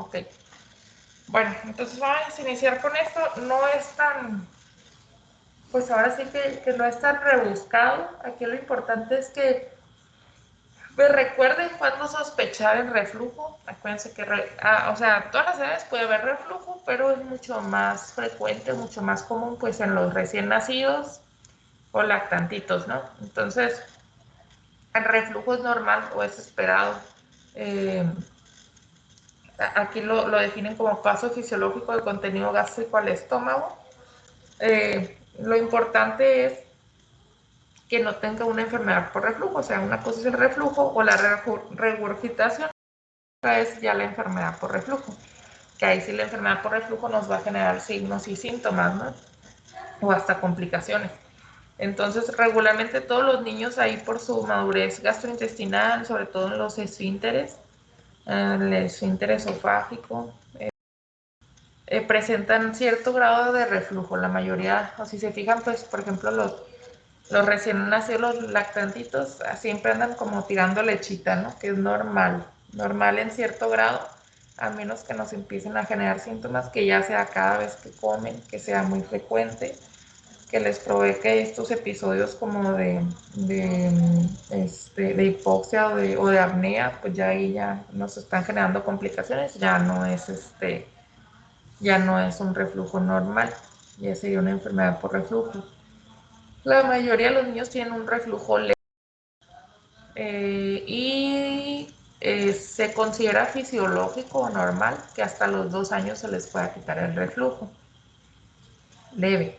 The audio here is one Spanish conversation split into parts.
Ok. Bueno, entonces vamos a iniciar con esto. No es tan, pues ahora sí que no es tan rebuscado. Aquí lo importante es que pues recuerden cuándo sospechar el reflujo. Acuérdense que, o sea, todas las edades puede haber reflujo, pero es mucho más frecuente, mucho más común, pues en los recién nacidos o lactantitos, ¿no? Entonces, el reflujo es normal o es esperado. Eh, Aquí lo definen como paso fisiológico de contenido gástrico al estómago. Lo importante es que no tenga una enfermedad por reflujo, o sea, una cosa es el reflujo o la regurgitación, otra es ya la enfermedad por reflujo, que ahí sí la enfermedad por reflujo nos va a generar signos y síntomas, ¿no? O hasta complicaciones. Entonces, regularmente todos los niños ahí por su madurez gastrointestinal, sobre todo en los esfínteres, el esfínter esofágico, presentan cierto grado de reflujo. La mayoría, o si se fijan, pues, por ejemplo, los recién nacidos, los lactantitos, siempre andan como tirando lechita, ¿no? Que es normal, normal en cierto grado, a menos que nos empiecen a generar síntomas que ya sea cada vez que comen, que sea muy frecuente, que les provoque estos episodios como de hipoxia o de apnea, pues ya ahí ya nos están generando complicaciones, ya no es un reflujo normal, ya sería una enfermedad por reflujo. La mayoría de los niños tienen un reflujo leve se considera fisiológico o normal que hasta los 2 años se les pueda quitar el reflujo leve.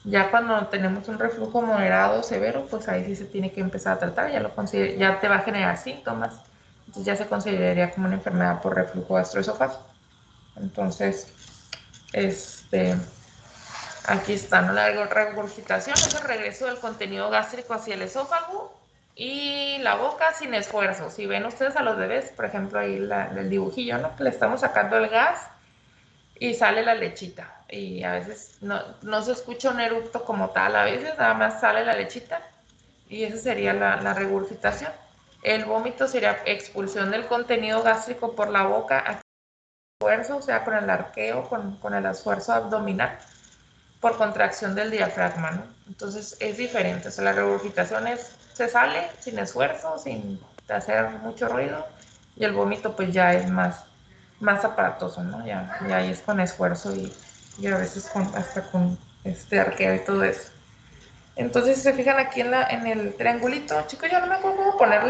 Ya cuando tenemos un reflujo moderado o severo, pues ahí sí se tiene que empezar a tratar, ya te va a generar síntomas, entonces ya se consideraría como una enfermedad por reflujo gastroesofágico. Entonces, aquí está, ¿no? La regurgitación es el regreso del contenido gástrico hacia el esófago y la boca sin esfuerzo. Si ven ustedes a los bebés, por ejemplo, ahí el dibujillo, ¿no? Que le estamos sacando el gas y sale la lechita. Y a veces no se escucha un eructo como tal, a veces nada más sale la lechita y esa sería la regurgitación. El vómito sería expulsión del contenido gástrico por la boca a esfuerzo, o sea, con el arqueo, con el esfuerzo abdominal por contracción del diafragma, ¿no? Entonces es diferente, o sea, la regurgitación se sale sin esfuerzo, sin hacer mucho ruido, y el vómito pues ya es más aparatoso, ¿no? Ya ahí es con esfuerzo y a veces hasta con arqueo y todo eso. Entonces, si se fijan aquí en el triangulito, chicos, yo no me acuerdo cómo poner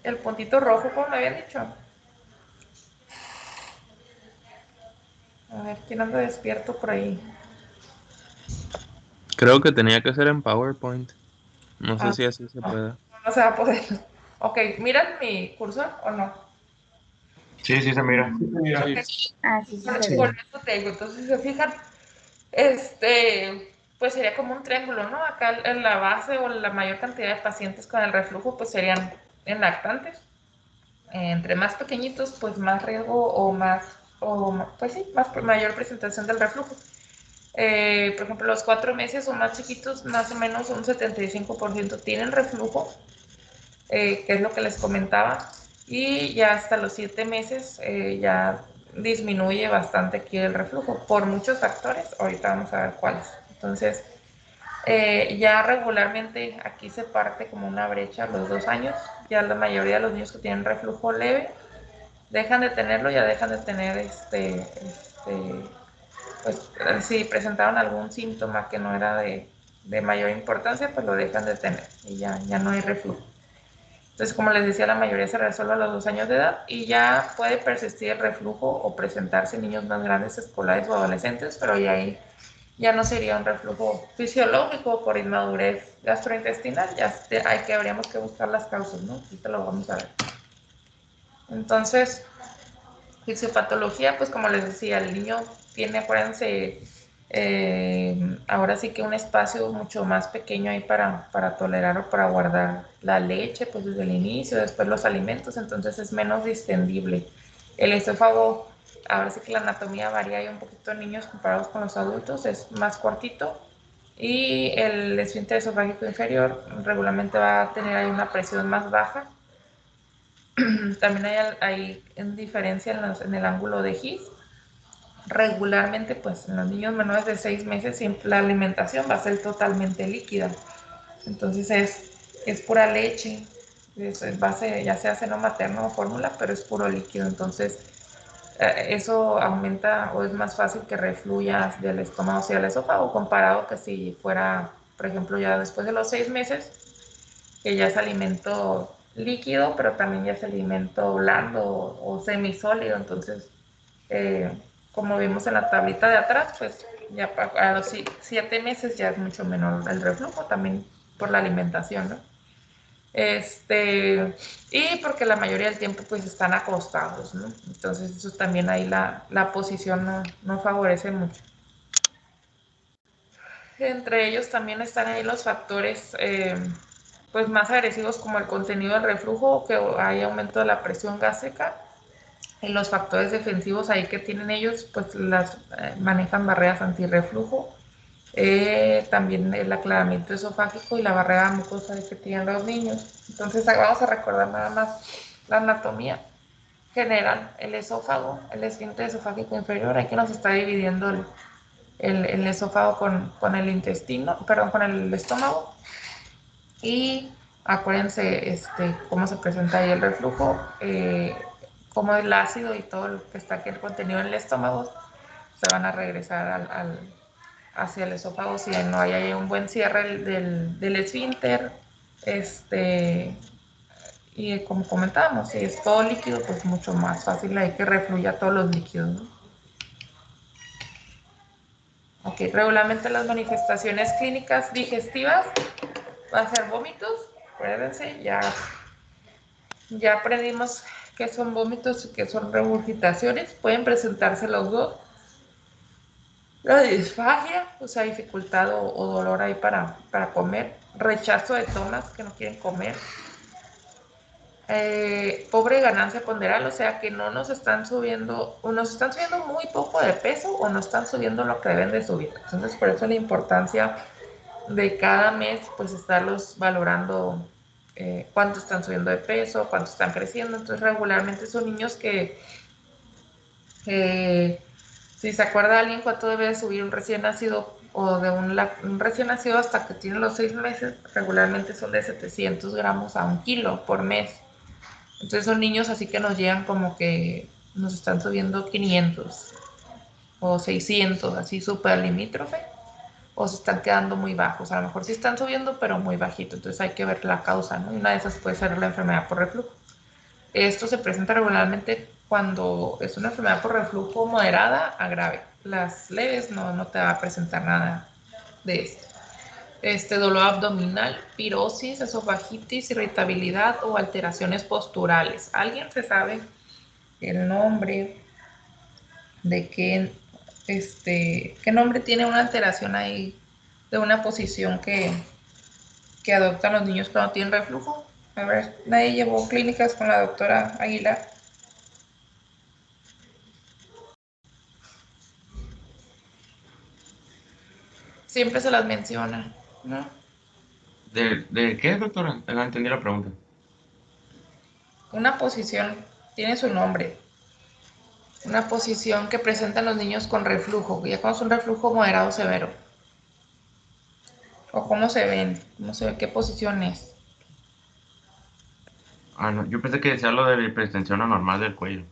el puntito rojo, como me habían dicho. A ver, ¿quién anda despierto por ahí? Creo que tenía que ser en PowerPoint. No sé Ah, si así se no, puede. no se va a poder. Ok, ¿miran mi cursor o no? Sí, sí se mira. Ok, Sí. Así sí se por ve. eso te digo, entonces si se fijan, pues sería como un triángulo, ¿no? Acá en la base o la mayor cantidad de pacientes con el reflujo, pues serían en lactantes. Entre más pequeñitos, pues más riesgo pues sí, mayor presentación del reflujo. Por ejemplo, los 4 meses o más chiquitos, más o menos un 75% tienen reflujo, que es lo que les comentaba, y ya hasta los 7 meses ya disminuye bastante aquí el reflujo por muchos factores. Ahorita vamos a ver cuáles. Entonces, ya regularmente aquí se parte como una brecha a los 2 años. Ya la mayoría de los niños que tienen reflujo leve dejan de tenerlo, ya dejan de tener pues si presentaron algún síntoma que no era de mayor importancia, pues lo dejan de tener y ya no hay reflujo. Entonces, como les decía, la mayoría se resuelve a los 2 años de edad y ya puede persistir el reflujo o presentarse en niños más grandes, escolares o adolescentes, pero ya ahí ya no sería un reflujo fisiológico por inmadurez gastrointestinal, habríamos que buscar las causas, ¿no? Ahorita lo vamos a ver. Entonces, fisiopatología, pues como les decía, el niño tiene, acuérdense, ahora sí que un espacio mucho más pequeño ahí para tolerar o para guardar la leche, pues desde el inicio, después los alimentos, entonces es menos distendible. El esófago, ahora sí que la anatomía varía ahí un poquito en niños comparados con los adultos, es más cortito y el esfínter esofágico inferior regularmente va a tener ahí una presión más baja también hay en diferencia en el ángulo de His. Regularmente, pues en los niños menores de 6 meses siempre la alimentación va a ser totalmente líquida. Entonces es pura leche, es base, ya sea seno materno o fórmula, pero es puro líquido. Entonces eso aumenta o es más fácil que refluya del estómago hacia el esófago comparado que si fuera, por ejemplo, ya después de los 6 meses, que ya es alimento líquido, pero también ya es alimento blando o semisólido. Entonces, eh, como vimos en la tablita de atrás, pues ya a los 7 meses ya es mucho menor el reflujo, también por la alimentación, ¿no? Y porque la mayoría del tiempo pues están acostados, ¿no? Entonces eso también ahí la posición no favorece mucho. Entre ellos también están ahí los factores pues más agresivos como el contenido del reflujo, que hay aumento de la presión gástrica, y los factores defensivos ahí que tienen ellos pues las manejan barreras antirreflujo, también el aclaramiento esofágico y la barrera mucosa que tienen los niños. Entonces vamos a recordar nada más la anatomía general. El esófago, el esfínter esofágico inferior, aquí nos está dividiendo el esófago con el intestino, perdón, con el estómago. Y acuérdense cómo se presenta ahí el reflujo, cómo el ácido y todo lo que está aquí el contenido en el estómago se van a regresar hacia el esófago si no hay ahí un buen cierre del esfínter. Y como comentábamos, si es todo líquido, pues mucho más fácil hay que refluya todos los líquidos, ¿no? Ok, regularmente las manifestaciones clínicas digestivas va a ser vómitos. Acuérdense, ya aprendimos qué son vómitos y qué son regurgitaciones. Pueden presentarse los dos. La disfagia, o sea, dificultad o dolor ahí para comer. Rechazo de tomas, que no quieren comer. Pobre ganancia ponderal, o sea que no nos están subiendo, o nos están subiendo muy poco de peso o no están subiendo lo que deben de subir. Entonces, por eso la importancia de cada mes, pues estarlos valorando cuánto están subiendo de peso, cuánto están creciendo. Entonces, regularmente son niños que si se acuerda alguien cuánto debe de subir un recién nacido o de un recién nacido hasta que tiene los 6 meses, regularmente son de 700 gramos a 1 kilo por mes. Entonces son niños así que nos llegan como que nos están subiendo 500 o 600, así súper limítrofe, o se están quedando muy bajos. A lo mejor sí están subiendo, pero muy bajito. Entonces hay que ver la causa, ¿no? Y una de esas puede ser la enfermedad por reflujo. Esto se presenta regularmente cuando es una enfermedad por reflujo moderada a grave. Las leves no te va a presentar nada de esto. Dolor abdominal, pirosis, esofagitis, irritabilidad o alteraciones posturales. ¿Alguien se sabe el nombre de qué nombre tiene una alteración ahí de una posición que adoptan los niños cuando tienen reflujo? A ver, nadie llevó clínicas con la doctora Aguilar. Siempre se las menciona, ¿no? ¿De qué, doctora? No entendí la pregunta. Una posición tiene su nombre. Una posición que presentan los niños con reflujo, ya cuando es un reflujo moderado o severo. O cómo se ven, cómo se ve, qué posición es. Ah, no, yo pensé que decía lo de la hipertensión anormal del cuello.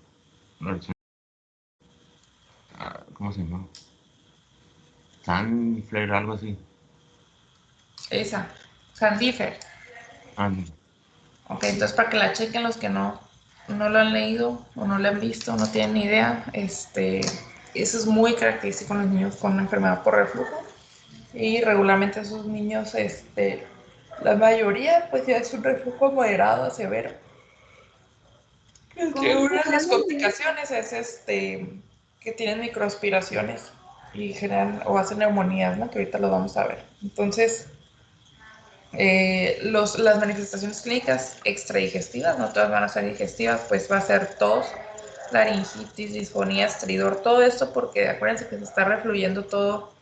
¿Cómo se llama? Sandflare, algo así. Esa, Sandifer. Ah, no. Ok, entonces para que la chequen los que no lo han leído o no lo han visto, no tienen ni idea, eso es muy característico en los niños con una enfermedad por reflujo. Y regularmente esos niños, la mayoría, pues ya es un reflujo moderado a severo. Que una de las complicaciones es que tienen microaspiraciones y generan o hacen neumonías, ¿no? Que ahorita lo vamos a ver. Entonces, las manifestaciones clínicas extradigestivas, no todas van a ser digestivas, pues va a ser tos, laringitis, disfonía, estridor, todo esto porque acuérdense que se está refluyendo todo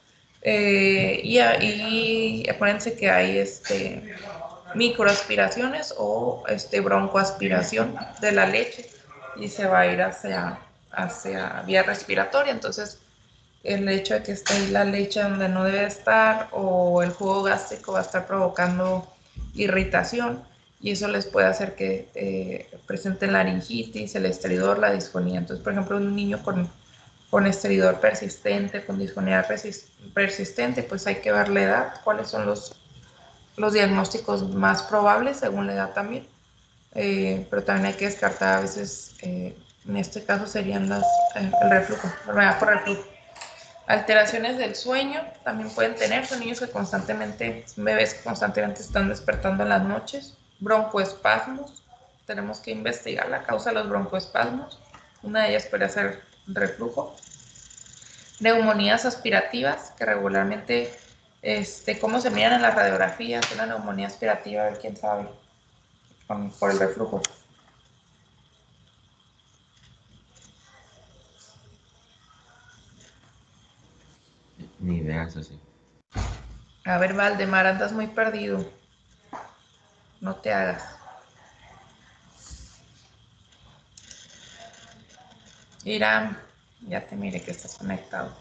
y acuérdense que hay microaspiraciones o broncoaspiración de la leche y se va a ir hacia vía respiratoria. Entonces, el hecho de que esté ahí la leche donde no debe estar o el jugo gástrico va a estar provocando irritación y eso les puede hacer que presenten laringitis, el estridor, la disfonía. Entonces, por ejemplo, un niño con estridor persistente, con disfonía persistente, pues hay que ver la edad, cuáles son los diagnósticos más probables según la edad también. Pero también hay que descartar a veces, en este caso serían el reflujo, la enfermedad por reflujo. Alteraciones del sueño también pueden tener, son niños que constantemente, bebés que constantemente están despertando en las noches. Broncoespasmos, tenemos que investigar la causa de los broncoespasmos, una de ellas puede ser reflujo. Neumonías aspirativas, que regularmente, cómo se miran en las radiografías, una neumonía aspirativa, a ver quién sabe, por el reflujo. Ni idea, eso sí. A ver, Valdemar, andas muy perdido. No te hagas. Irán, ya te mire que estás conectado.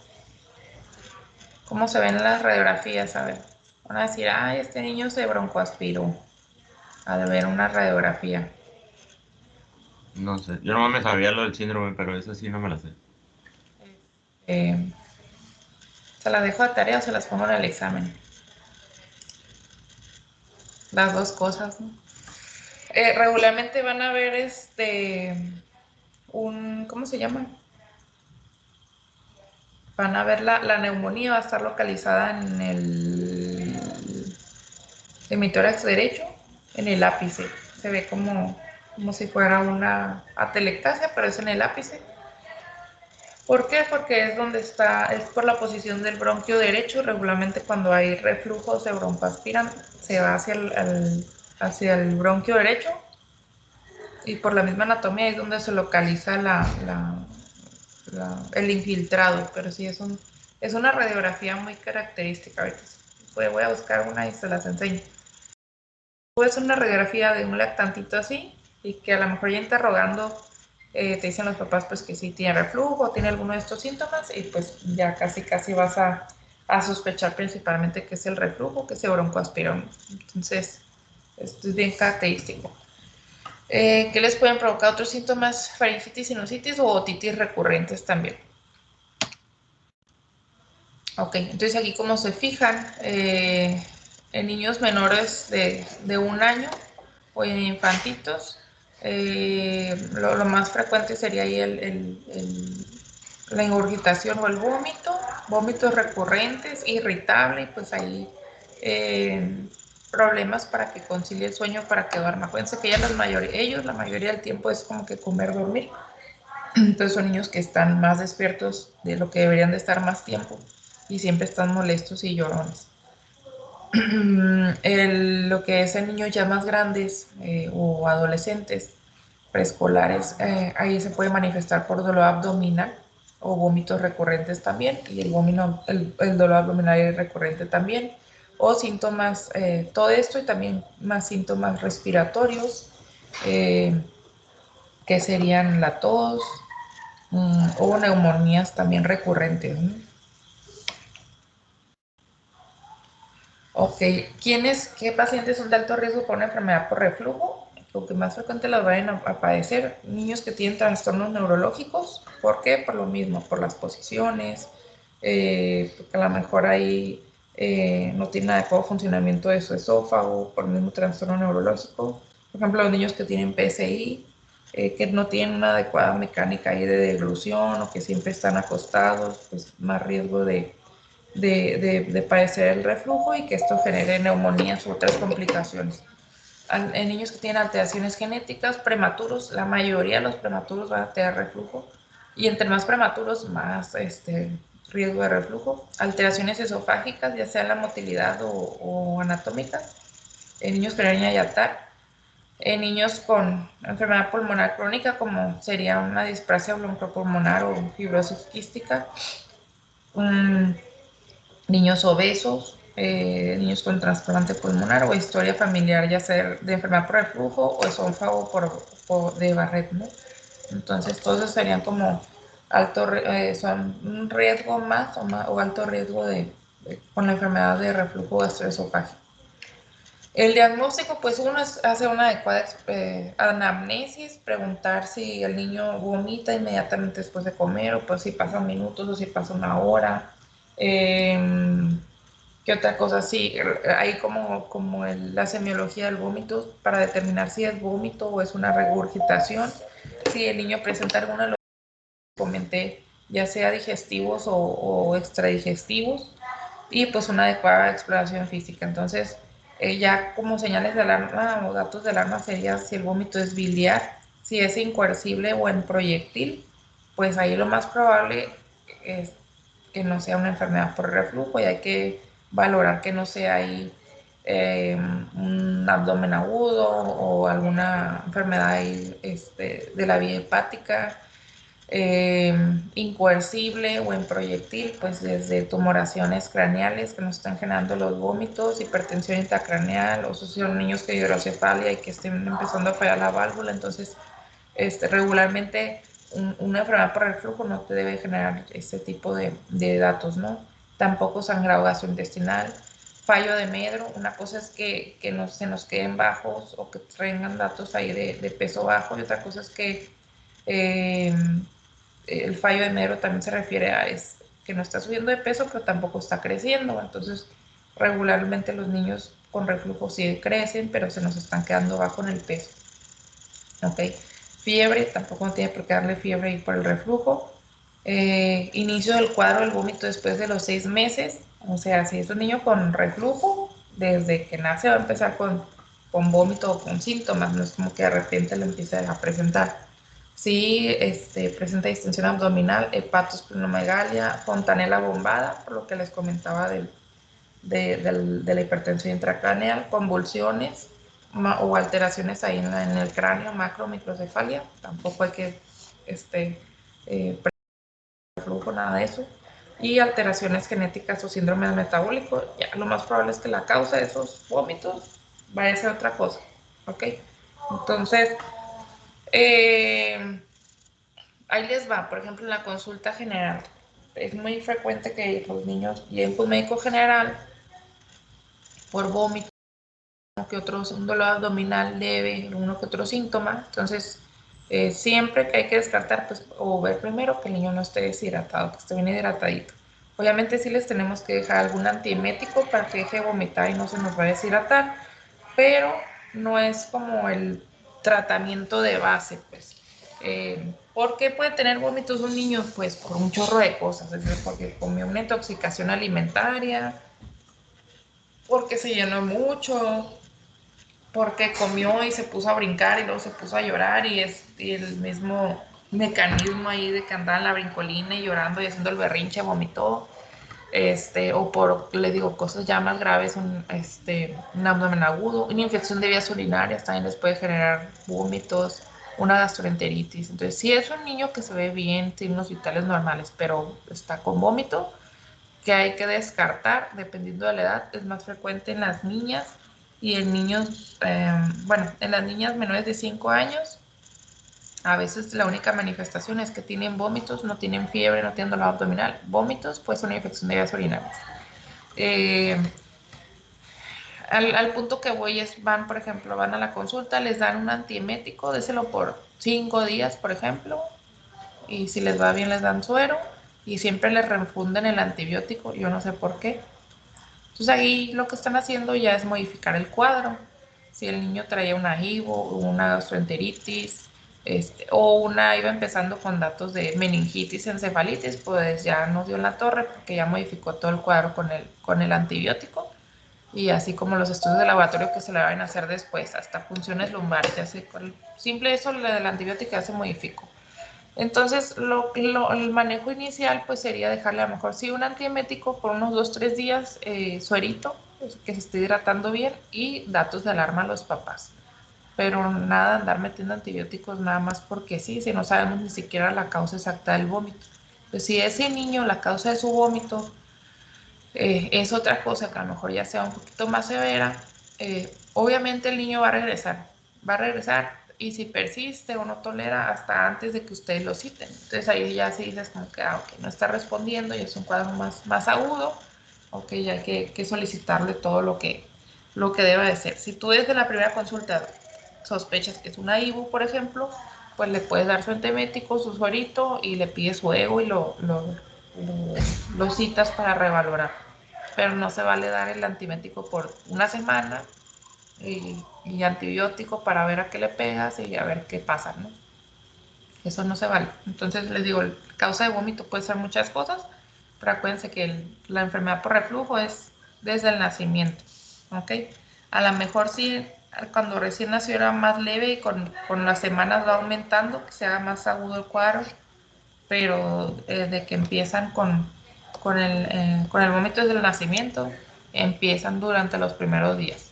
¿Cómo se ven las radiografías? A ver, van a decir, ay, este niño se broncoaspiró. A ver, una radiografía. No sé. Yo no me sabía lo del síndrome, pero eso sí no me lo sé. Eh, ¿Se las dejo de tarea o se las pongo en el examen? Las dos cosas, ¿no? Regularmente van a ver ¿cómo se llama? Van a ver la neumonía, va a estar localizada en el hemitórax derecho, en el ápice. Se ve como si fuera una atelectasia, pero es en el ápice. ¿Por qué? Porque es donde es por la posición del bronquio derecho. Regularmente cuando hay reflujo se broncoaspiran, se va hacia el bronquio derecho y por la misma anatomía es donde se localiza el infiltrado, pero sí es una radiografía muy característica. A ver, voy a buscar una y se las enseño. Puede ser una radiografía de un lactantito así y que a lo mejor ya interrogando te dicen los papás pues que sí tiene reflujo, tiene alguno de estos síntomas y pues ya casi vas a sospechar principalmente que es el reflujo, que es el broncoaspirón. Entonces, esto es bien característico. ¿Qué les pueden provocar otros síntomas? Faringitis, sinusitis o otitis recurrentes también. Ok, entonces aquí como se fijan, en niños menores de 1 año o en infantitos, lo más frecuente sería ahí la ingurgitación o el vómito, vómitos recurrentes, irritable, y pues ahí problemas para que concilie el sueño, para que duerma. Acuérdense que ellos la mayoría del tiempo es como que comer, dormir. Entonces son niños que están más despiertos de lo que deberían de estar más tiempo y siempre están molestos y llorones. Lo que es en niños ya más grandes o adolescentes, preescolares, ahí se puede manifestar por dolor abdominal o vómitos recurrentes también, y el dolor abdominal es recurrente también, o síntomas, todo esto y también más síntomas respiratorios, que serían la tos, o neumonías también recurrentes, ¿no? Ok, qué pacientes son de alto riesgo por una enfermedad por reflujo? Lo que más frecuente las van a padecer, niños que tienen trastornos neurológicos. ¿Por qué? Por lo mismo, por las posiciones, porque a lo mejor ahí no tienen adecuado funcionamiento de su esófago, por el mismo trastorno neurológico. Por ejemplo, los niños que tienen PSI, que no tienen una adecuada mecánica ahí de deglución o que siempre están acostados, pues más riesgo de padecer el reflujo y que esto genere neumonías u otras complicaciones. En niños que tienen alteraciones genéticas, prematuros, la mayoría de los prematuros van a tener reflujo y entre más prematuros, más riesgo de reflujo. Alteraciones esofágicas, ya sea la motilidad o anatómicas, en niños con hernia yatar, en niños con enfermedad pulmonar crónica, como sería una displasia broncopulmonar o fibrosis quística, niños obesos, niños con trasplante pulmonar o historia familiar, ya sea de enfermedad por reflujo o esófago de Barrett, ¿no? Entonces, todos esos serían como son un riesgo más o alto riesgo con la enfermedad de reflujo gastroesofágico. El diagnóstico, pues uno hace una adecuada anamnesis, preguntar si el niño vomita inmediatamente después de comer, o pues si pasan minutos o si pasa una hora. ¿Qué otra cosa? Sí, hay como la semiología del vómito para determinar si es vómito o es una regurgitación. Si el niño presenta alguno de los que comenté, ya sea digestivos o extradigestivos, y pues una adecuada exploración física. Entonces, ya como señales de alarma o datos de alarma sería si el vómito es biliar, si es incoercible o en proyectil, pues ahí lo más probable es que no sea una enfermedad por reflujo y hay que valorar que no sea ahí un abdomen agudo o alguna enfermedad ahí, de la vía hepática, incoercible o en proyectil, pues desde tumoraciones craneales que nos están generando los vómitos, hipertensión intracraneal, o si son niños con hidrocefalia y que estén empezando a fallar la válvula. Entonces, regularmente una enfermedad por reflujo no te debe generar este tipo de datos, ¿no? Tampoco sangrado gastrointestinal, fallo de Medro. Una cosa es que se nos queden bajos o que tengan datos ahí de peso bajo, y otra cosa es que eh, el fallo de Medro también se refiere a que no está subiendo de peso, pero tampoco está creciendo. Entonces, regularmente los niños con reflujo sí crecen, pero se nos están quedando bajo en el peso. ¿Ok? Fiebre, tampoco no tiene por qué darle fiebre y por el reflujo. Inicio del cuadro del vómito después de los 6 meses. O sea, si es un niño con reflujo, desde que nace va a empezar con vómito o con síntomas. No es como que de repente lo empiece a presentar. Sí, presenta distensión abdominal, hepatosplenomegalia, fontanela bombada, por lo que les comentaba de la hipertensión intracraneal, convulsiones o alteraciones ahí en el cráneo, macromicrocefalia. Tampoco hay que reflujo, nada de eso. Y alteraciones genéticas o síndromes metabólicos. Ya, lo más probable es que la causa de esos vómitos vaya a ser otra cosa. ¿Ok? Entonces, ahí les va. Por ejemplo, en la consulta general, es muy frecuente que los niños lleguen con médico general por vómito, que otros, un dolor abdominal leve, uno que otro síntoma. Entonces, siempre que hay que descartar, pues, o ver primero que el niño no esté deshidratado, que esté bien hidratadito. Obviamente sí les tenemos que dejar algún antiemético para que deje de vomitar y no se nos va a deshidratar, pero no es como el tratamiento de base, pues. ¿Por qué puede tener vómitos un niño? Pues por un chorro de cosas, es decir, porque comió una intoxicación alimentaria, porque se llenó mucho, porque comió y se puso a brincar y luego se puso a llorar, y el mismo mecanismo ahí de que andaba en la brincolina y llorando y haciendo el berrinche, vomitó. O por, le digo, cosas ya más graves, un abdomen agudo, una infección de vías urinarias también les puede generar vómitos, una gastroenteritis. Entonces, si es un niño que se ve bien, signos vitales normales, pero está con vómito, que hay que descartar, dependiendo de la edad, es más frecuente en las niñas y en niños, bueno, en las niñas menores de 5 años. A veces la única manifestación es que tienen vómitos, no tienen fiebre, no tienen dolor abdominal. Vómitos, pues una infección de vías urinarias. Eh, al punto que voy es, por ejemplo, van a la consulta, les dan un antiemético, déselo por 5 días, por ejemplo, y si les va bien les dan suero, y siempre les refunden el antibiótico, yo no sé por qué. Entonces ahí lo que están haciendo ya es modificar el cuadro. Si el niño traía una hivo, una gastroenteritis, o iba empezando con datos de meningitis, encefalitis, pues ya nos dio en la torre porque ya modificó todo el cuadro con el antibiótico. Y así como los estudios de laboratorio que se le van a hacer después, hasta funciones lumbares, ya se, con simple eso, del antibiótico ya se modificó. Entonces, el manejo inicial pues sería dejarle a lo mejor sí un antiemético por unos 2, 3 días, suerito, pues, que se esté hidratando bien, y datos de alarma a los papás. Pero nada, andar metiendo antibióticos nada más porque sí, si no sabemos ni siquiera la causa exacta del vómito. Pues si ese niño, la causa de su vómito es otra cosa que a lo mejor ya sea un poquito más severa. Obviamente el niño va a regresar y si persiste o no tolera hasta antes de que ustedes lo citen. Entonces ahí ya se dices como que, ok, no está respondiendo y es un cuadro más agudo, ok, ya hay que solicitarle todo lo que deba de ser. Si tú desde la primera consulta sospechas que es una IBU, por ejemplo, pues le puedes dar su antimético, su suerito y le pides su ego y lo citas para revalorar. Pero no se vale dar el antimético por una semana y antibiótico para ver a qué le pegas y a ver qué pasa, ¿no? Eso no se vale. Entonces les digo, causa de vómito puede ser muchas cosas, pero acuérdense que la enfermedad por reflujo es desde el nacimiento, ¿ok? A lo mejor sí, cuando recién nació era más leve y con las semanas va aumentando, que sea más agudo el cuadro, pero de que empiezan con el vómito desde el nacimiento, empiezan durante los primeros días.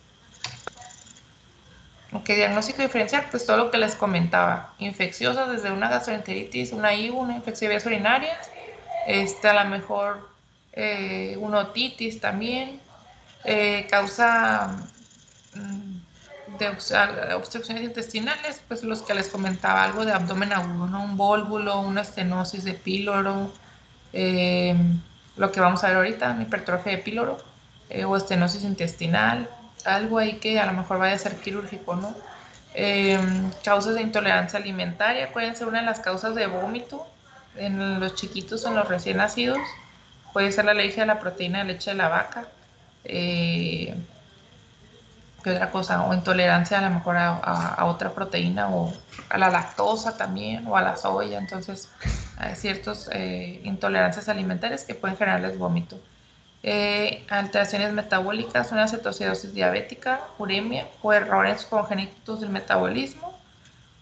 Ok, diagnóstico diferencial, pues todo lo que les comentaba, infecciosas desde una gastroenteritis, una IBU, una infección de vías urinarias, a lo mejor una otitis también, causa de obstrucciones intestinales, pues los que les comentaba, algo de abdomen agudo, ¿no? Un vólvulo, una estenosis de píloro, eh, lo que vamos a ver ahorita, una hipertrofia de píloro o estenosis intestinal, algo ahí que a lo mejor vaya a ser quirúrgico, ¿no? Causas de intolerancia alimentaria, pueden ser una de las causas de vómito en los chiquitos o en los recién nacidos, puede ser la alergia a la proteína de leche de la vaca, eh, ¿qué otra cosa? O intolerancia a lo mejor a otra proteína o a la lactosa también o a la soya. Entonces, hay ciertas intolerancias alimentarias que pueden generarles vómito. Alteraciones metabólicas, una cetoacidosis diabética, uremia o errores congénitos del metabolismo.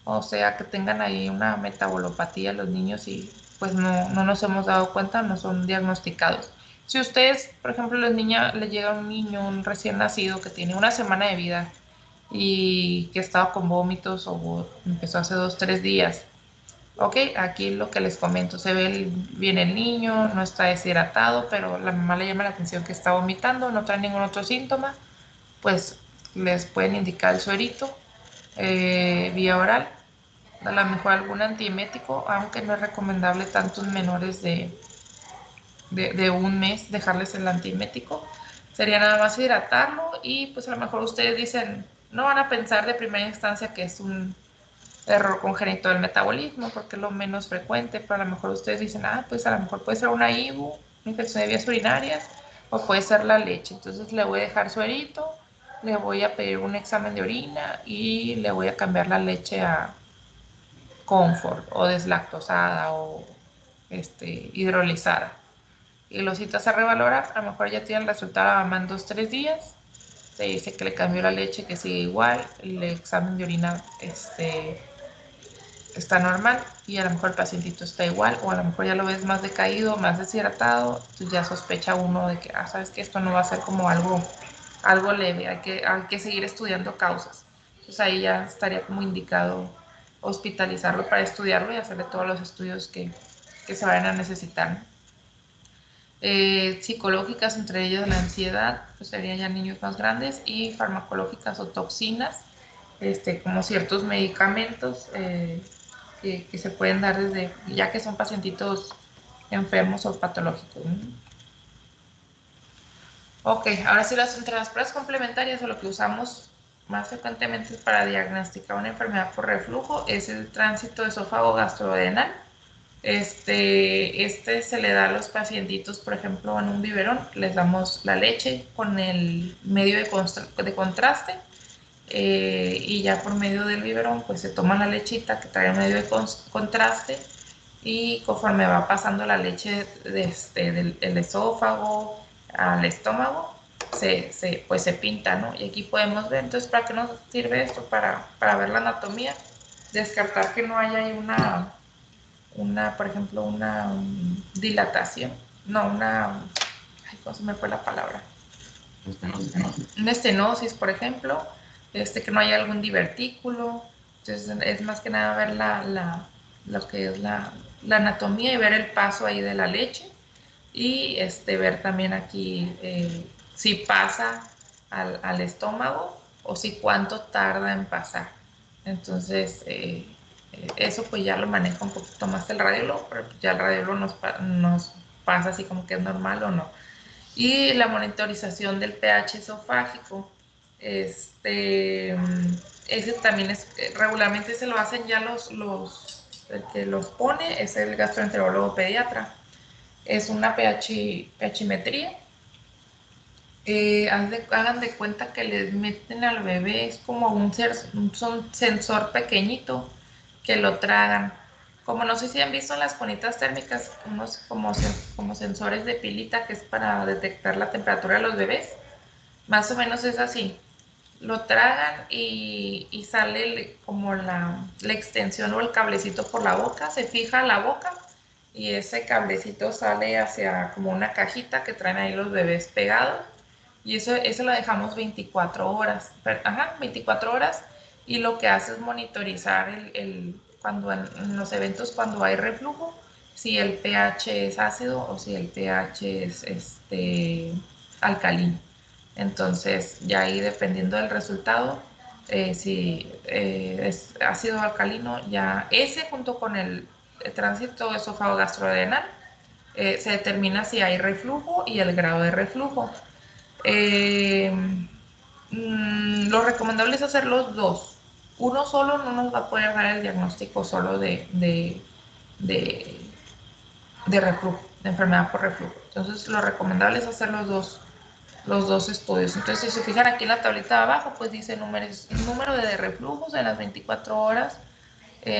O sea, que tengan ahí una metabolopatía los niños y pues no nos hemos dado cuenta, no son diagnosticados. Si ustedes, por ejemplo, los niños, le llega un niño, un recién nacido que tiene una semana de vida y que estaba con vómitos o empezó hace 2, 3 días, ok, aquí lo que les comento, se ve bien el niño, no está deshidratado, pero la mamá le llama la atención que está vomitando, no trae ningún otro síntoma, pues les pueden indicar el suerito vía oral, a lo mejor algún antiemético, aunque no es recomendable tanto en menores de un mes dejarles el antiemético. Sería nada más hidratarlo y pues a lo mejor ustedes dicen, no van a pensar de primera instancia que es un error congénito del metabolismo, porque es lo menos frecuente, pero a lo mejor ustedes dicen, pues a lo mejor puede ser una IBU, una infección de vías urinarias, o puede ser la leche. Entonces le voy a dejar suerito, le voy a pedir un examen de orina y le voy a cambiar la leche a Comfort o deslactosada o hidrolizada. Y lo citas a revalorar, a lo mejor ya tiene el resultado a la mamá en 2, 3 días. Se dice que le cambió la leche, que sigue igual, el examen de orina está normal y a lo mejor el pacientito está igual o a lo mejor ya lo ves más decaído, más deshidratado, entonces ya sospecha uno de que, sabes que esto no va a ser como algo leve, hay que seguir estudiando causas. Entonces ahí ya estaría como indicado hospitalizarlo para estudiarlo y hacerle todos los estudios que se vayan a necesitar. Psicológicas, entre ellas la ansiedad, pues serían ya niños más grandes, y farmacológicas o toxinas, como ciertos medicamentos que se pueden dar desde, ya que son pacientitos enfermos o patológicos, ¿no? Ok, ahora sí, entre las pruebas complementarias o lo que usamos más frecuentemente para diagnosticar una enfermedad por reflujo es el tránsito esófago gastrodenal. Se le da a los pacientitos, por ejemplo, en un biberón, les damos la leche con el medio de contraste y ya por medio del biberón, pues se toma la lechita que trae el medio de contraste y conforme va pasando la leche del esófago al estómago, pues se pinta, ¿no? Y aquí podemos ver, entonces, ¿para qué nos sirve esto? Para ver la anatomía, descartar que no haya ahí por ejemplo, una dilatación, no, ¿cómo se me fue la palabra? Una estenosis, por ejemplo, que no haya algún divertículo. Entonces es más que nada ver lo que es la anatomía y ver el paso ahí de la leche y ver también aquí si pasa al estómago o si cuánto tarda en pasar. Entonces, eso pues ya lo maneja un poquito más el radiólogo, pero ya el radiólogo nos pasa así como que es normal o no. Y la monitorización del pH esofágico, ese también es, regularmente se lo hacen ya el que los pone es el gastroenterólogo pediatra. Es una pHimetría. Hagan de cuenta que les meten al bebé, es como un sensor pequeñito que lo tragan. Como no sé si han visto en las conitas térmicas, unos como sensores de pilita que es para detectar la temperatura de los bebés. Más o menos es así. Lo tragan y sale como la extensión o el cablecito por la boca, se fija la boca y ese cablecito sale hacia como una cajita que traen ahí los bebés pegados y eso lo dejamos 24 horas, 24 horas y lo que hace es monitorizar cuando en los eventos cuando hay reflujo, si el pH es ácido o si el pH es alcalino. Entonces, ya ahí dependiendo del resultado, si es ácido o alcalino, ya ese junto con el tránsito esófago gastrodenal se determina si hay reflujo y el grado de reflujo. Eh, lo recomendable es hacer los dos. Uno solo no nos va a poder dar el diagnóstico solo de, de reflujo, de enfermedad por reflujo. Entonces, lo recomendable es hacer los dos estudios. Entonces, si se fijan aquí en la tablita de abajo, pues dice número de reflujos en las 24 horas,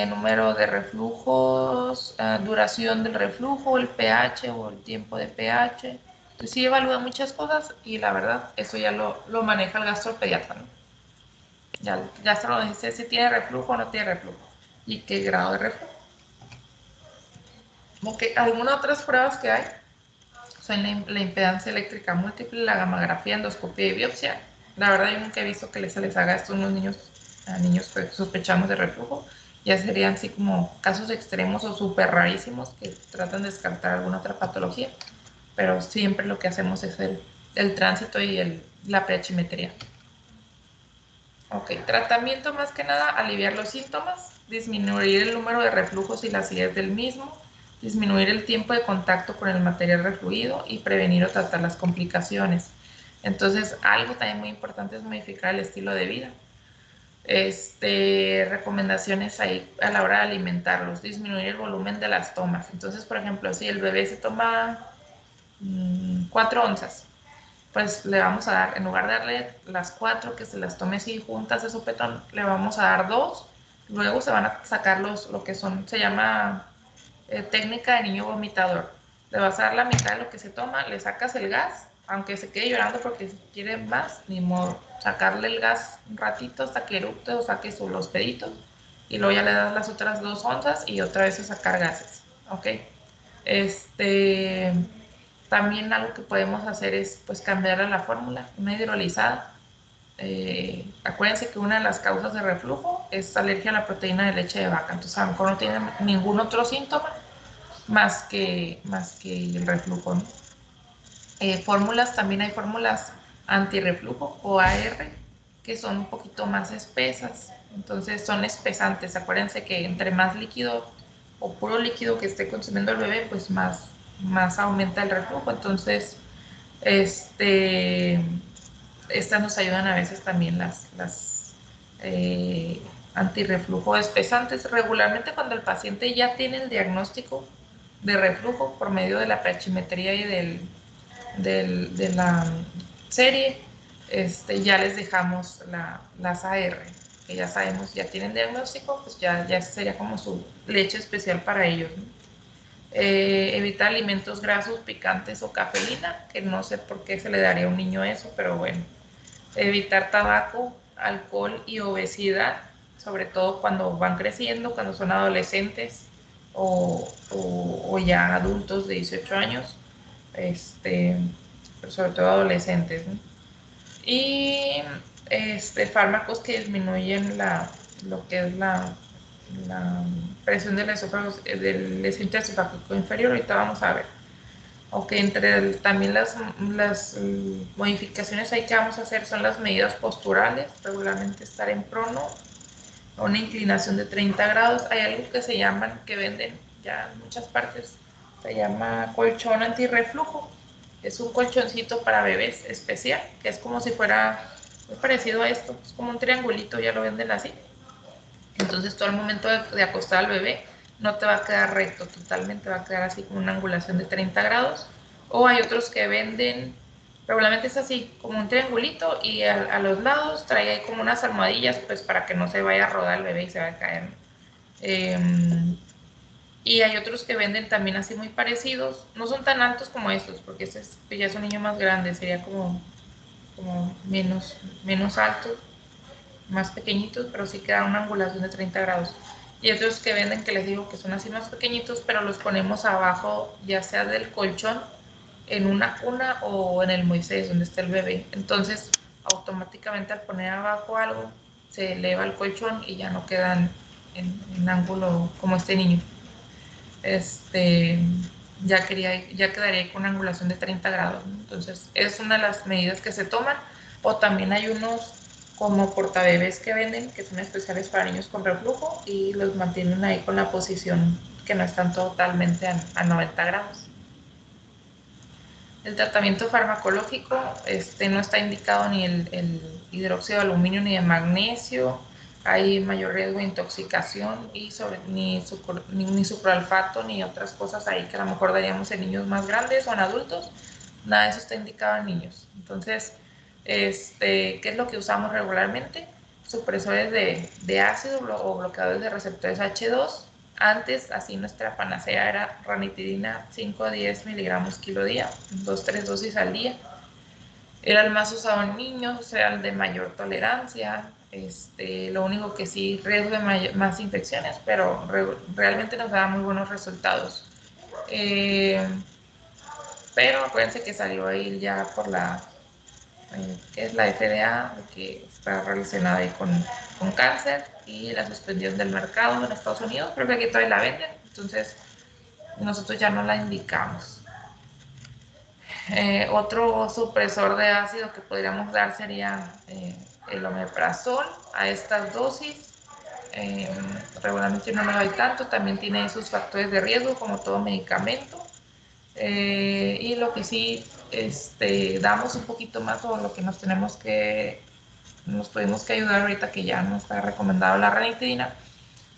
número de reflujos, duración del reflujo, el pH o el tiempo de pH. Entonces, sí evalúa muchas cosas y la verdad, eso ya lo maneja el gastropediatra, ¿no? Ya el gastro dice si tiene reflujo o no tiene reflujo y qué grado de reflujo. Okay. Algunas otras pruebas que hay son la impedancia eléctrica múltiple, la gamografía, endoscopia y biopsia. La verdad yo nunca he visto que se les haga esto a unos niños, a niños que sospechamos de reflujo. Ya serían así como casos extremos o súper rarísimos que tratan de descartar alguna otra patología. Pero siempre lo que hacemos es el tránsito y la preachimetría. Ok, tratamiento más que nada, aliviar los síntomas, disminuir el número de reflujos y la acidez del mismo, disminuir el tiempo de contacto con el material refluido y prevenir o tratar las complicaciones. Entonces, algo también muy importante es modificar el estilo de vida. Recomendaciones ahí a la hora de alimentarlos, disminuir el volumen de las tomas. Entonces, por ejemplo, si el bebé se toma 4 onzas, pues le vamos a dar, en lugar de darle las 4 que se las tome así juntas de sopetón, le vamos a dar 2. Luego se van a sacar lo que son, se llama técnica de niño vomitador. Le vas a dar la mitad de lo que se toma, le sacas el gas, aunque se quede llorando porque si quiere más, ni modo, sacarle el gas un ratito hasta que eructe o saque los peditos y luego ya le das las otras 2 onzas y otra vez a sacar gases, ¿ok? También algo que podemos hacer es pues cambiar la fórmula, una hidrolizada. Acuérdense que una de las causas de reflujo es alergia a la proteína de leche de vaca, entonces a lo mejor no tienen ningún otro síntoma más que el reflujo, ¿no? Fórmulas, también hay fórmulas antirreflujo o AR que son un poquito más espesas, entonces son espesantes. Acuérdense que entre más líquido o puro líquido que esté consumiendo el bebé, pues más aumenta el reflujo. Entonces, estas nos ayudan a veces también las antirreflujo espesantes. Regularmente cuando el paciente ya tiene el diagnóstico de reflujo por medio de la pH-metría y de la serie, ya les dejamos las AR, que ya sabemos, ya tienen diagnóstico, pues ya sería como su leche especial para ellos, ¿no? Evitar alimentos grasos, picantes o cafeína, que no sé por qué se le daría a un niño eso, pero bueno. Evitar tabaco, alcohol y obesidad, sobre todo cuando van creciendo, cuando son adolescentes o ya adultos de 18 años, pero sobre todo adolescentes, ¿no? Y fármacos que disminuyen lo que es la presión del esófago, del esfínter esofágico inferior. Ahorita vamos a ver. o que también las modificaciones ahí que vamos a hacer son las medidas posturales, regularmente estar en prono, a una inclinación de 30 grados. Hay algo que se llaman, que venden ya en muchas partes, se llama colchón antirreflujo. Es un colchoncito para bebés especial, que es como si fuera muy parecido a esto, es como un triangulito, ya lo venden así. Entonces todo el momento de acostar al bebé no te va a quedar recto totalmente, va a quedar así con una angulación de 30 grados. O hay otros que venden, regularmente es así, como un triangulito y a los lados trae ahí como unas almohadillas, pues para que no se vaya a rodar el bebé y se vaya a caer. Y hay otros que venden también así muy parecidos, no son tan altos como estos, porque este ya es un niño más grande, sería como menos alto, más pequeñitos, pero sí queda una angulación de 30 grados. Y otros que venden, que les digo que son así más pequeñitos, pero los ponemos abajo, ya sea del colchón, en una cuna o en el Moisés, donde está el bebé. Entonces, automáticamente al poner abajo algo, se eleva el colchón y ya no quedan en ángulo como este niño. Ya quedaría con una angulación de 30 grados, ¿no? Entonces, es una de las medidas que se toman. O también hay unos como portabebés que venden, que son especiales para niños con reflujo y los mantienen ahí con la posición que no están totalmente a 90 grados. El tratamiento farmacológico no está indicado ni el hidróxido de aluminio ni de magnesio. Hay mayor riesgo de intoxicación y ni sucroalfato ni otras cosas ahí que a lo mejor daríamos en niños más grandes o en adultos. Nada de eso está indicado en niños. Entonces, ¿qué es lo que usamos regularmente? Supresores de ácido o bloqueadores de receptores H2. Antes, así nuestra panacea era ranitidina 5 a 10 miligramos kilo día, 2-3 dosis al día. Era el más usado en niños, era el de mayor tolerancia. Lo único que sí, riesgo de más infecciones, pero realmente nos daba muy buenos resultados. Pero acuérdense que salió ahí ya por que es la FDA, que está relacionada ahí con cáncer, y la suspendieron del mercado en Estados Unidos. Creo que aquí todavía la venden, entonces nosotros ya no la indicamos. Otro supresor de ácido que podríamos dar sería el omeprazol a estas dosis. Regularmente no lo hay tanto, también tiene sus factores de riesgo como todo medicamento. Y lo que sí damos un poquito más, o lo que nos tuvimos que ayudar ahorita que ya no está recomendado la ranitidina,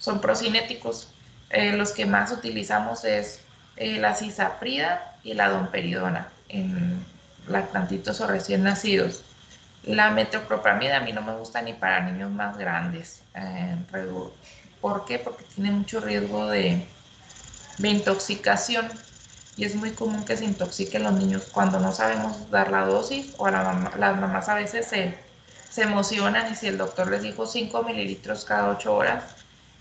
son procinéticos. Los que más utilizamos es la cisaprida y la domperidona en lactantitos o recién nacidos. La metoclopramida a mí no me gusta ni para niños más grandes. ¿Por qué? Porque tiene mucho riesgo de intoxicación y es muy común que se intoxiquen los niños cuando no sabemos dar la dosis, o las mamás a veces se emocionan, y si el doctor les dijo 5 mililitros cada 8 horas,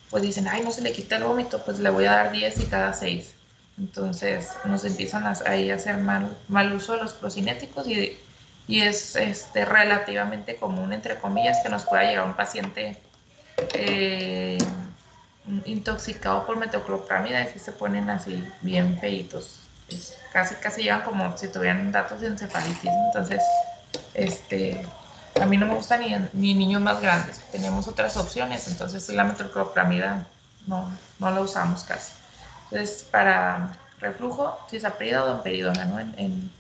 pues dicen, ay, no se le quita el vómito, pues le voy a dar 10 y cada 6. Entonces nos empiezan ahí a hacer mal uso de los procinéticos, y es relativamente común, entre comillas, que nos pueda llegar un paciente intoxicado por metoclopramida, y si se ponen así bien feitos. Casi llevan como si tuvieran datos de encefalitis. Entonces, a mí no me gusta ni niños más grandes. Tenemos otras opciones, entonces la metoclopramida no la usamos casi. Entonces, para reflujo, cisaprida o domperidona, ¿no? en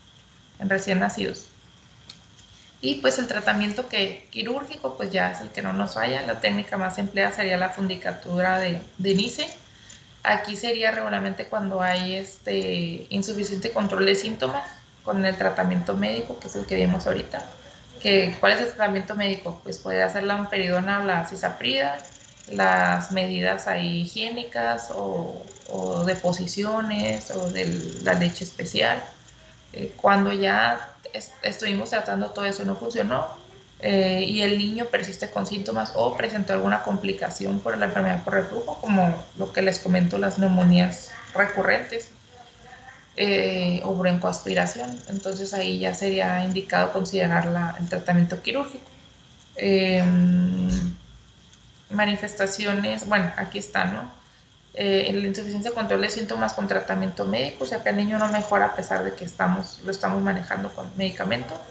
recién nacidos. Y pues el tratamiento quirúrgico, pues ya es el que no nos falla. La técnica más empleada sería la fundicatura de Nice. Aquí sería regularmente cuando hay insuficiente control de síntomas con el tratamiento médico, que es el que vimos ahorita. ¿Cuál es el tratamiento médico? Pues puede hacer la domperidona o la cisaprida, las medidas ahí higiénicas o de posiciones o de la leche especial. Cuando ya estuvimos tratando todo eso y no funcionó, y el niño persiste con síntomas o presentó alguna complicación por la enfermedad por reflujo, como lo que les comento, las neumonías recurrentes, o broncoaspiración, entonces ahí ya sería indicado considerar el tratamiento quirúrgico. Manifestaciones, bueno, aquí están, ¿no? la insuficiencia de control de síntomas con tratamiento médico, o sea que el niño no mejora a pesar de que lo estamos manejando con medicamento.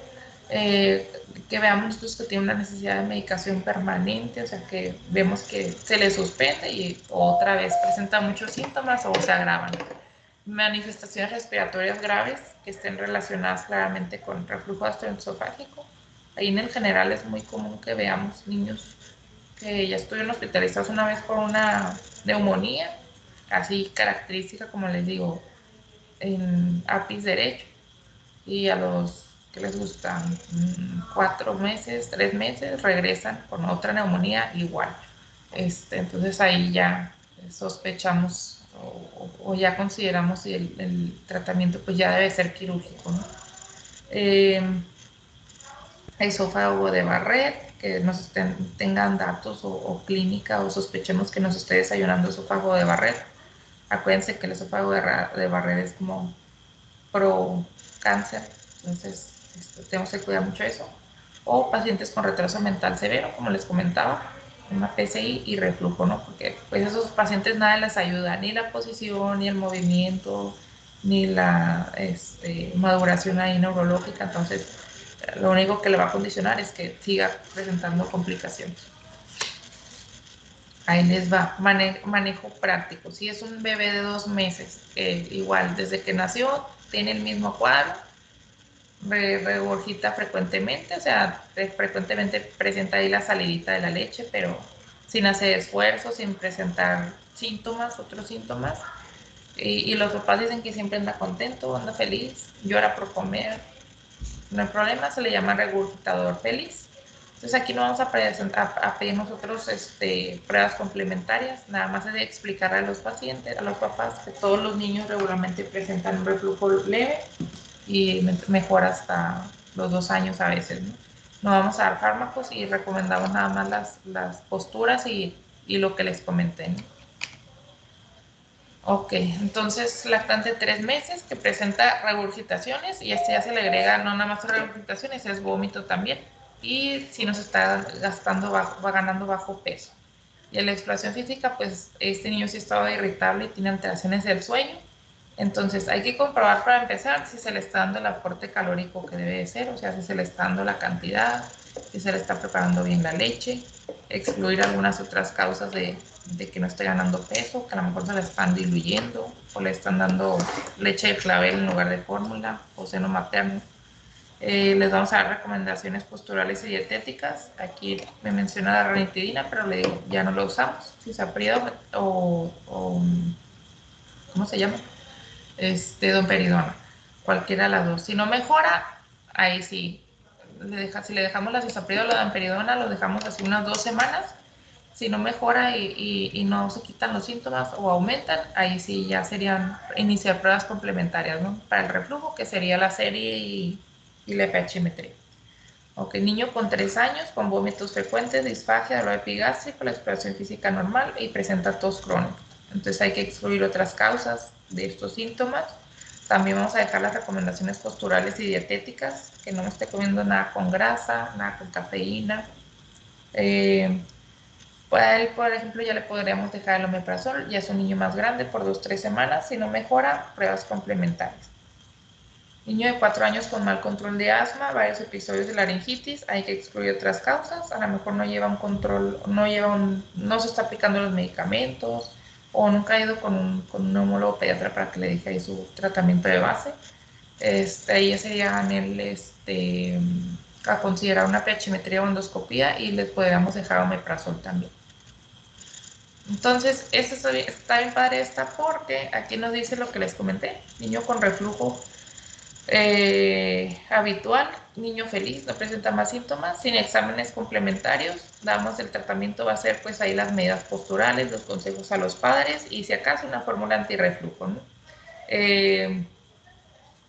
Que veamos nosotros que tiene una necesidad de medicación permanente, o sea que vemos que se le suspende y otra vez presenta muchos síntomas o se agravan. Manifestaciones respiratorias graves que estén relacionadas claramente con reflujo gastroesofágico. Ahí en el general es muy común que veamos niños que ya estuvieron hospitalizados una vez por una neumonía, así característica, como les digo, en ápice derecho, y a los que les gustan 4 meses, 3 meses, regresan con otra neumonía igual. Entonces ahí ya sospechamos o ya consideramos si el tratamiento pues ya debe ser quirúrgico, ¿no? Eh, Esófago de Barrett, que tengan datos o clínica o sospechemos que nos esté desayunando esófago de Barrett. Acuérdense que el esófago de Barrett es como pro cáncer, entonces tenemos que cuidar mucho eso. O pacientes con retraso mental severo, como les comentaba, una PCI y reflujo, ¿no? Porque pues esos pacientes nada les ayuda, ni la posición, ni el movimiento, ni la maduración ahí neurológica, entonces lo único que le va a condicionar es que siga presentando complicaciones. Ahí les va, manejo práctico. Si es un bebé de 2 meses, igual desde que nació tiene el mismo cuadro, regurgita frecuentemente, o sea, frecuentemente presenta ahí la salidita de la leche, pero sin hacer esfuerzo, sin presentar síntomas, otros síntomas. Y los papás dicen que siempre anda contento, anda feliz, llora por comer, no hay problema, se le llama regurgitador feliz. Entonces aquí no vamos a pedir nosotros pruebas complementarias, nada más es de explicar a los pacientes, a los papás, que todos los niños regularmente presentan un reflujo leve y mejora hasta los 2 años a veces, ¿no? No vamos a dar fármacos y recomendamos nada más las posturas y lo que les comenté, ¿no? Ok, entonces lactante de 3 meses que presenta regurgitaciones y ya se le agrega no nada más regurgitaciones, es vómito también. Y si nos está va ganando bajo peso. Y en la exploración física, pues este niño sí estaba irritable y tiene alteraciones del sueño. Entonces hay que comprobar para empezar si se le está dando el aporte calórico que debe de ser, o sea, si se le está dando la cantidad, si se le está preparando bien la leche, excluir algunas otras causas de que no esté ganando peso, que a lo mejor se le están diluyendo o le están dando leche de clavel en lugar de fórmula o seno materno. Les vamos a dar recomendaciones posturales y dietéticas. Aquí me menciona la ranitidina, pero le digo, ya no lo usamos. Cisaprida o ¿cómo se llama? Domperidona, cualquiera de las dos. Si no mejora, ahí sí, si le dejamos la cisaprida o la domperidona, lo dejamos así unas 2 semanas. Si no mejora y no se quitan los síntomas o aumentan, ahí sí ya serían iniciar pruebas complementarias, ¿no? Para el reflujo, que sería la serie y la pHmetría. Ok, niño con 3 años, con vómitos frecuentes, disfagia, dolor epigástrico, la exploración física normal y presenta tos crónica. Entonces hay que excluir otras causas de estos síntomas. También vamos a dejar las recomendaciones posturales y dietéticas, que no esté comiendo nada con grasa, nada con cafeína. Para él, por ejemplo, ya le podríamos dejar el omeprazol, ya es un niño más grande por 2 o 3 semanas. Si no mejora, pruebas complementarias. Niño de 4 años con mal control de asma, varios episodios de laringitis, hay que excluir otras causas, a lo mejor no lleva un control, no se está aplicando los medicamentos, o nunca ha ido con un neumólogo pediatra para que le deje ahí su tratamiento de base. Ahí ya sería a considerar una pHmetría o endoscopía y les podríamos dejar omeprazol también. Entonces, está bien padre esta porque aquí nos dice lo que les comenté, niño con reflujo habitual, niño feliz, no presenta más síntomas, sin exámenes complementarios, damos el tratamiento, va a ser pues ahí las medidas posturales, los consejos a los padres y si acaso una fórmula antirreflujo, ¿no?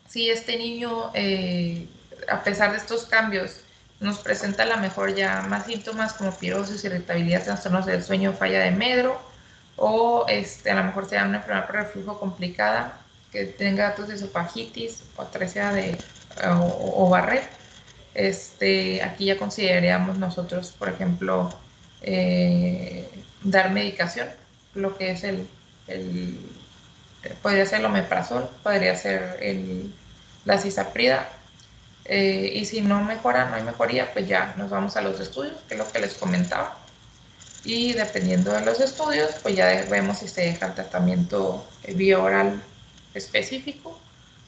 Si este niño, a pesar de estos cambios, nos presenta a lo mejor ya más síntomas como pirosis, irritabilidad, trastornos del sueño, falla de medro, o a lo mejor sea una enfermedad por reflujo complicada, que tenga datos de esofagitis o atresia o Barrett. Aquí ya consideraríamos nosotros, por ejemplo, dar medicación, lo que es podría ser el omeprazol, podría ser la cisaprida. Y si no mejora, no hay mejoría, pues ya nos vamos a los estudios, que es lo que les comentaba. Y dependiendo de los estudios, pues ya vemos si se deja el tratamiento vía oral específico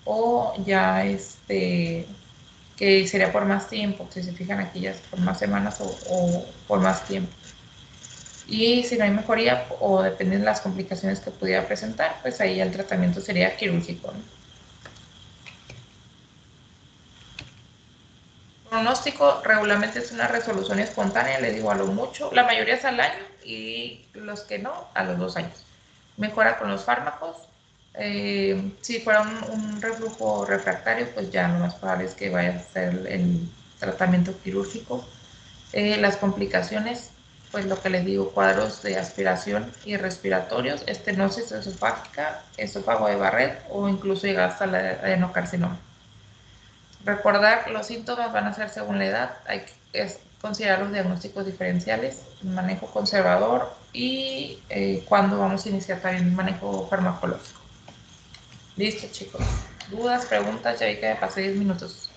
o ya que sería por más tiempo, si se fijan aquí ya es por más semanas o por más tiempo. Y si no hay mejoría o dependen de las complicaciones que pudiera presentar, pues ahí el tratamiento sería quirúrgico, ¿no? Pronóstico regularmente es una resolución espontánea, le digo a lo mucho, la mayoría es al año y los que no, a los 2 años. Mejora con los fármacos. Si fuera un reflujo refractario, pues ya lo más probable es que vaya a ser el tratamiento quirúrgico. Las complicaciones, pues lo que les digo, cuadros de aspiración y respiratorios, estenosis esofágica, esófago de Barrett o incluso llegar hasta la adenocarcinoma. Recordar, los síntomas van a ser según la edad, hay que considerar los diagnósticos diferenciales, manejo conservador y cuándo vamos a iniciar también manejo farmacológico. Listo, chicos. ¿Dudas, preguntas? Ya vi que me pasé 10 minutos.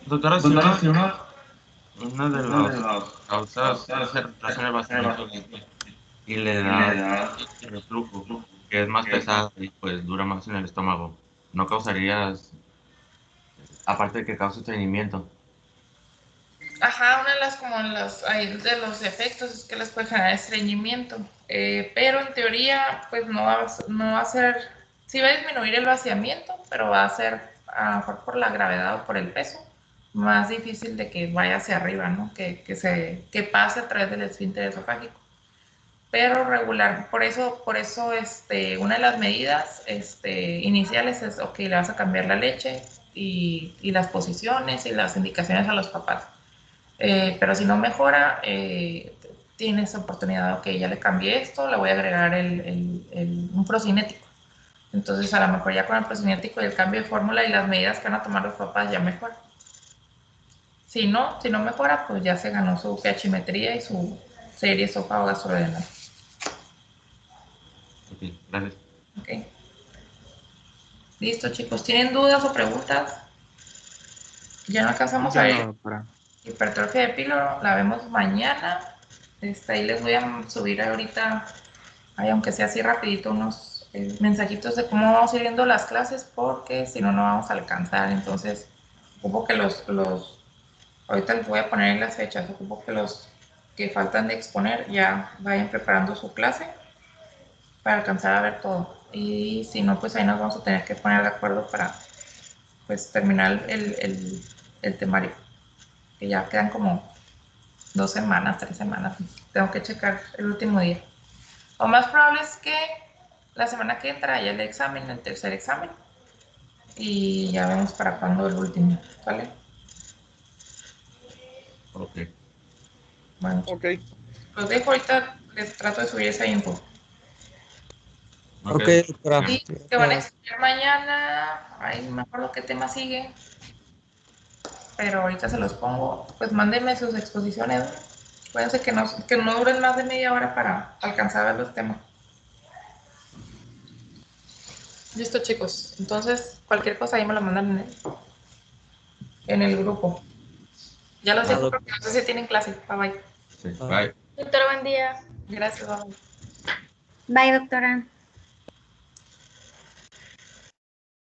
Doctora, si una de las causas es el retraso en el vaciamiento y le da el reflujo, que es más pesado y pues dura más en el estómago. ¿No causarías, aparte de que causa estreñimiento? Ajá, una de las como de los efectos es que les puede generar estreñimiento, pero en teoría pues no va a ser, sí va a disminuir el vaciamiento, pero va a ser a lo mejor por la gravedad o por el peso más difícil de que vaya hacia arriba, ¿no? Que pase a través del esfínter esofágico. Pero regular, por eso una de las medidas iniciales es, ok, le vas a cambiar la leche y las posiciones y las indicaciones a los papás. Pero si no mejora, tienes oportunidad, ok, ya le cambié esto, le voy a agregar un procinético. Entonces, a lo mejor ya con el procinético y el cambio de fórmula y las medidas que van a tomar los papás ya mejora. Si no mejora, pues ya se ganó su pHimetría y su serie esófago gastrodenal. Ok, gracias. Ok. Listo, chicos. ¿Tienen dudas o preguntas? Ya no alcanzamos a Ya ver no, para. hipertrofia de píloro. La vemos mañana. Ahí les voy a subir ahorita, aunque sea así rapidito, unos mensajitos de cómo vamos a ir viendo las clases, porque si no, no vamos a alcanzar. Entonces, ocupo que ahorita les voy a poner en las fechas, ocupo que los que faltan de exponer ya vayan preparando su clase para alcanzar a ver todo. Y si no, pues ahí nos vamos a tener que poner de acuerdo para pues terminar el temario, que ya quedan como 2 semanas, 3 semanas. Tengo que checar el último día. Lo más probable es que la semana que entra haya el examen, el tercer examen, y ya vemos para cuándo el último, ¿vale? Ok. Bueno, Ok. los dejo ahorita, les trato de subir esa info. Ok, Ok, doctora. Y que van a estudiar mañana, ay, no me acuerdo qué tema sigue, pero ahorita se los pongo. Pues mándenme sus exposiciones, ¿no? Acuérdense que no duren más de media hora para alcanzar a ver los temas. Listo, chicos. Entonces, cualquier cosa ahí me lo mandan en el grupo. Ya los dejo porque no sé si tienen clase. Bye bye. sí, bye. Doctor, buen día. Gracias, bye bye. Bye, doctora.